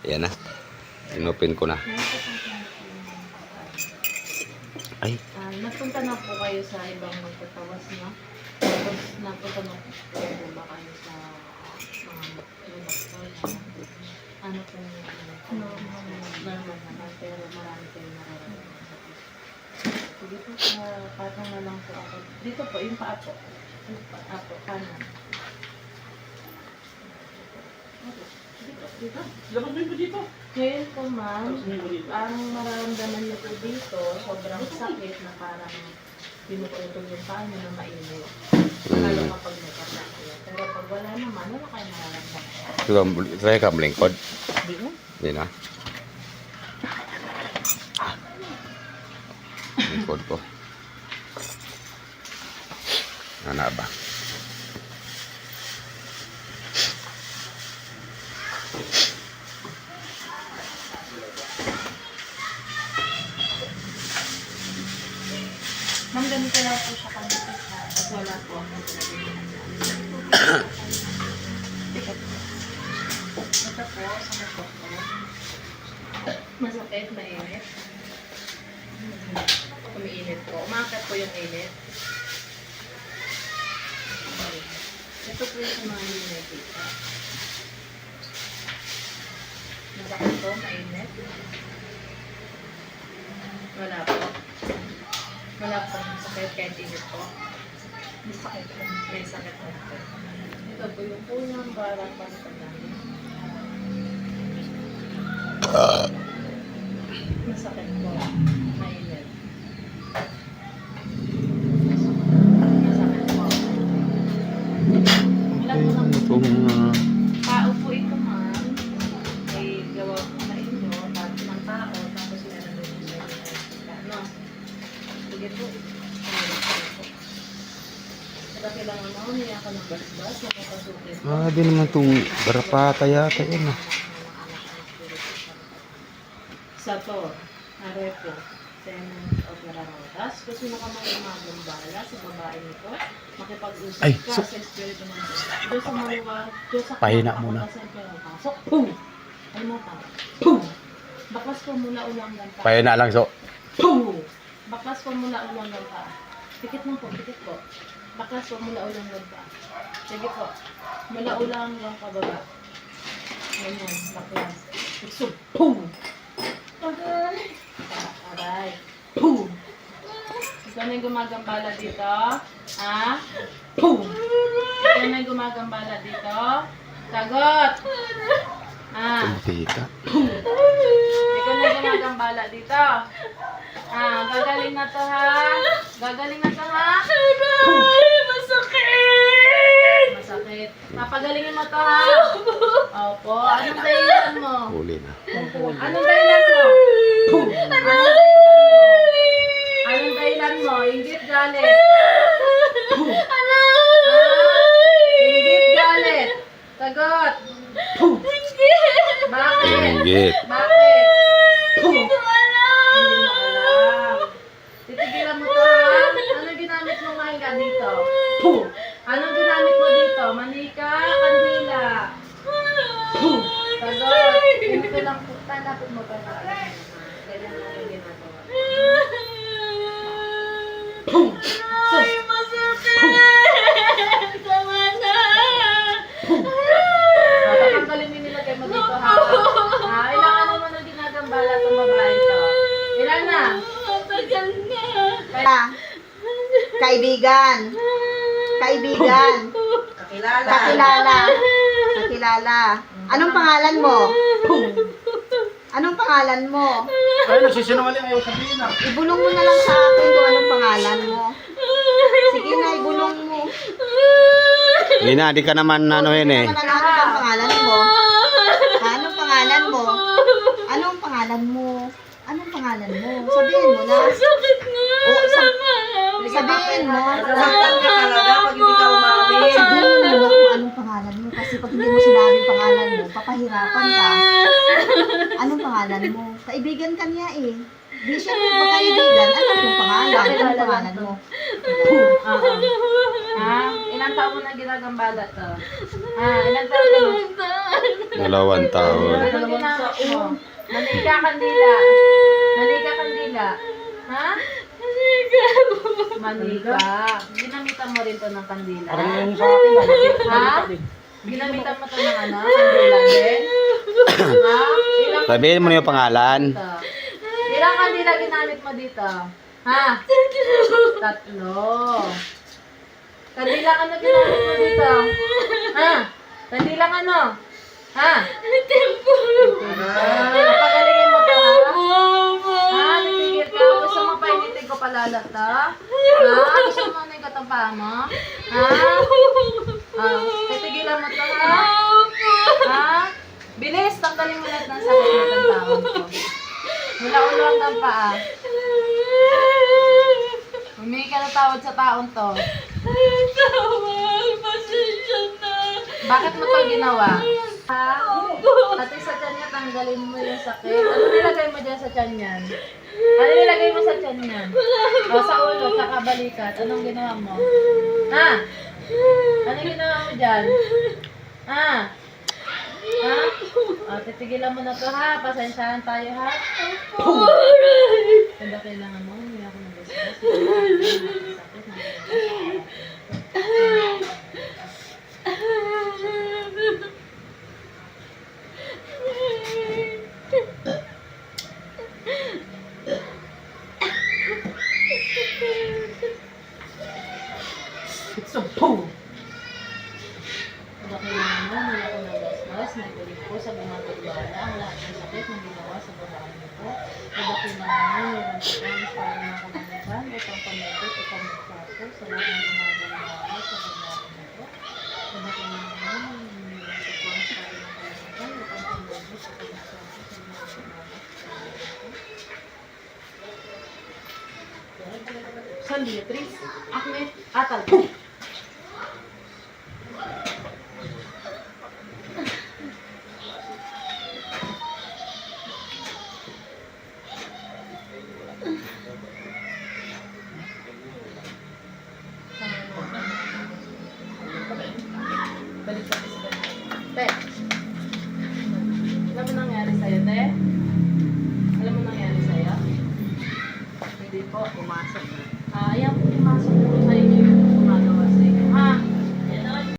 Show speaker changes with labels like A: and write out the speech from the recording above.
A: Ayan na. Inopen ko na. Ay.
B: Nagpunta na po kayo sa ibang magtatawas na. Tapos napunta na po ba kayo sa mga doktor na ano po normal naman pero marami kayo nararamdaman sa puso. Sige po, patong na lang po ako. Dito po, yung paa po. Yung paa po, kanan. Dito.
C: Labas mo yung dito.
B: Ngayon po ma'am, ang mararamdaman niyo po dito, sobrang sakit na parang pinuputol yung paa niyo na mainit. Lalo kapag may karsakya. Pero pag wala naman, wala kayo nararamdaman.
A: Try ka malingkod.
B: Di mo?
A: Hindi na. Lingkod ko. Ano ba?
B: Ma'am, ganito lang po siya kanipis ha. At wala po ang nagsasabihin. Ito po, sa mata ko. Masakit, mainit. Umiinit po. Umakat po yung init. Ito po yung mga hindi nakikita. Masakit po, mainit. Wala po. Wala po sakit kahit init po. May sakit po. May sakit po. Ito po yung unang barang pagkakadami. Masakit po. Mainit. Masakit po. Ilan po lang po. Tao po ito ma'am. Ay gawa po na inyo. Tapos ng tao. Tapos meron din po sa inyo. Ano? Sige po. Saka kailangan mo, niya ka ng basbas, makapasukin.
A: Grabe naman itong garapata yata yun.
B: Sa to, arepo, tenant of Nararotas, kung sino ka magmagambala sa babae nito, makipag-usap
A: Ay,
B: ka sa espiritu ng Diyos. Diyos sa maluwa, Diyos sa
A: Pahina muna.
B: pasok, boom! Ay mo pa, boom! Baklas ko mula ulang ganta.
A: Paya na lang so.
B: Boom! Baklas ko mula ulang ganta. Pikit mo po, pikit po. Baklas ko mula ulang ganta. Sige po. Mula ulang hanggang pababa. Ganyan, baklas. Iksog, boom! Aray! Aray! Boom! Ikaw na yung gumagambala dito. Ha? Boom! Ikaw na yung gumagambala dito. Sagot! Ah.
A: Tita.
B: Ikaw na yung gumagambala dito. Ah, gagaling na to ha. Gagaling na to ha.
D: Aray! Masakit!
B: Masakit. Papagalingin mo to ha. Opo. Anong dahilan mo?
A: Huli na.
B: Anong dahilan mo? Anong dahilan mo? Inggit galit. Inggit galit. Sagot. Bakit?
A: Inggit.
B: Bakit?
D: Hindi ko alam!
B: Hindi mo alam. Titigilan mo to ha? Ano ginamit mo nga dito? Anong ginamit mo dito? Manika, kandila. Sagot. Ito lang po. Tanapit mo pa sa akin. Ganyan lang yung ginagawa.
D: Ay, masakit! Tama na!
B: Tatanggalin mo nilagay mo dito ha. Ilang ano mo na ginagambala itong babae to? Ilan na?
D: Matagal na!
E: Kaibigan. Kaibigan. Kakilala. Kakilala. Anong pangalan mo? Anong pangalan mo?
C: Ay, nagsisinungaling ayaw sabihin na.
E: Ibulong mo na lang sa akin kung anong pangalan mo. Sige na, ibulong mo.
A: Hindi na, di ka naman ano yun eh.
E: Ano bang pangalan mo? Anong pangalan mo? Anong pangalan mo? Anong pangalan mo? Sabihin mo na.
D: Sakit nga!
E: Sabihin mo.
F: Nasasaktan ka talaga pag hindi ka umamin.
E: Sabihin mo na kung anong pangalan mo. Kasi pag hindi mo sinabi yung pangalan mo, papahirapan ka. Anong pangalan mo? Kaibigan ka niya eh. Di siya magkaibigan. Ano yung pangalan? Anong pangalan mo?
B: Ha? Ilang taon mo na ginagambala to? Ha? Ilang taon mo?
A: 2 taon.
B: Oh. Manika kandila. Manika kandila. Ha? Manika. Ginamitan mo rin to ng kandila.
C: Parang yung sa atin,
B: Ha? Ginamitan mo to ng ano? Kandila din? Ha? Ilang
A: Sabihin mo na yung pangalan.
B: dito? Ilang kandila ginamit mo dito? Ha? Tatlo. Kandilang ano ginamit mo dito? Ha? Kandilang ano? Ha? Pagalingin mo to ha? Ha? Titigil ka? Gusto mo painitin ko palalata? Ha? Gusto mo ano yung katampaan mo? Ha? Titigilan mo to ha? Ha? Bilis, tanggalin mo lahat ng sakit ng tantawan ko. Mula ulo hanggang paa. Humingi ka ng tawad sa taon to. Bakit mo to ginawa? Ha? Ate sa tiyan niya, tanggalin mo yung sakit. Ano nilagay mo dyan sa tiyan niyan? Ano nilagay mo sa tiyan niyan? O, sa ulo, sa balikat. Anong ginawa mo? Ha? Anong ginawa mo dyan? Ha? Ha? O, titigilan mo na to ha. Pasensyahan tayo ha. Kaya kailangan mo, hindi ako nag-isip. Sakit na.
C: It's a boom!
B: Kaya kailangan mo, hindi ako nag-isip. Nag-ulit ko sa bumagagala ang lahat ng sakit na ginawa sa babae nito. Kaya kailangan mo, meron ka kang para mga kamanyagan upang pamedot o pamagpapo sa lahat ng gumagawa sa babae nito. Kaya kailangan mo, meron ka kang para mga kamanyagan upang pamedot o pamagpapo sa lahat ng gumagawa sa babae nito. San Beatriz, Ahmed, Atal. Balik sa isa. Te, alam mo nangyari sa'yo, te? Alam mo nangyari sa'yo? Hindi po, pumasok.